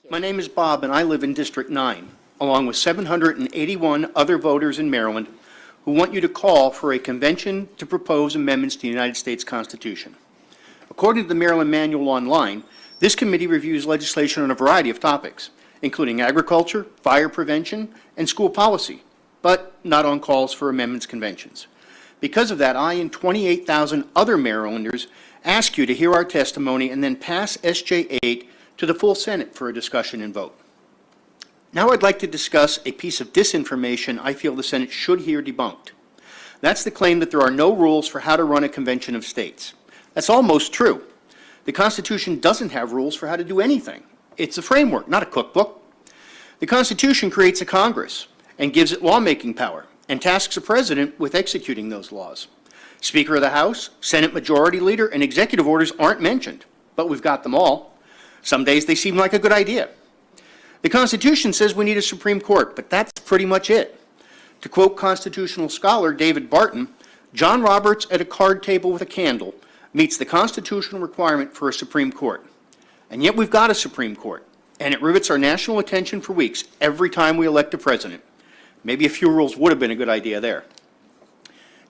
My name is Bob, and I live in District 9, along with 781 other voters in Maryland who want you to call for a convention to propose amendments to the United States Constitution. According to the Maryland Manual Online, this committee reviews legislation on a variety of topics, including agriculture, fire prevention, and school policy, but not on calls for amendments conventions. Because of that, I and 28,000 other Marylanders ask you to hear our testimony and then pass SJ 8 to the full Senate for a discussion and vote. Now I'd like to discuss a piece of disinformation I feel the Senate should hear debunked. That's the claim that there are no rules for how to run a convention of states. That's almost true. The Constitution doesn't have rules for how to do anything. It's a framework, not a cookbook. The Constitution creates a Congress and gives it lawmaking power and tasks a president with executing those laws. Speaker of the House, Senate Majority Leader, and executive orders aren't mentioned, but we've got them all. Some days they seem like a good idea. The Constitution says we need a Supreme Court, but that's pretty much it. To quote constitutional scholar David Barton, John Roberts at a card table with a candle meets the constitutional requirement for a Supreme Court. And yet we've got a Supreme Court, and it rivets our national attention for weeks every time we elect a president. Maybe a few rules would have been a good idea there.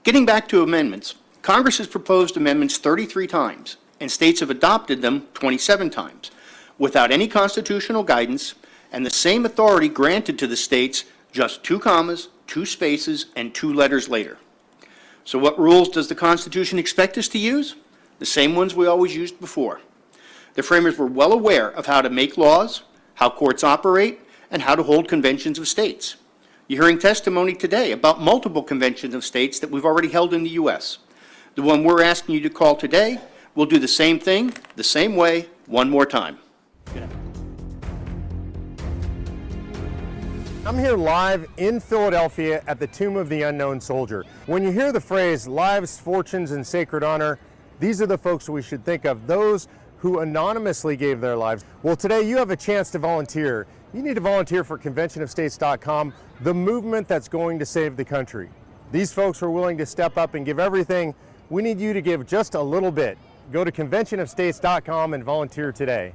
Getting back to amendments, Congress has proposed amendments 33 times, and states have adopted them 27 times, without any constitutional guidance and the same authority granted to the states just 2 commas, 2 spaces, and 2 letters later. So what rules does the Constitution expect us to use? The same ones we always used before. The framers were well aware of how to make laws, how courts operate, and how to hold conventions of states. You're hearing testimony today about multiple conventions of states that we've already held in the U.S. The one we're asking you to call today will do the same thing, the same way, one more time. I'm here live in Philadelphia at the Tomb of the Unknown Soldier. When you hear the phrase lives, fortunes, and sacred honor, these are the folks we should think of, those who anonymously gave their lives. Well, today you have a chance to volunteer. You need to volunteer for conventionofstates.com, the movement that's going to save the country. These folks are willing to step up and give everything. We need you to give just a little bit. Go to conventionofstates.com and volunteer today.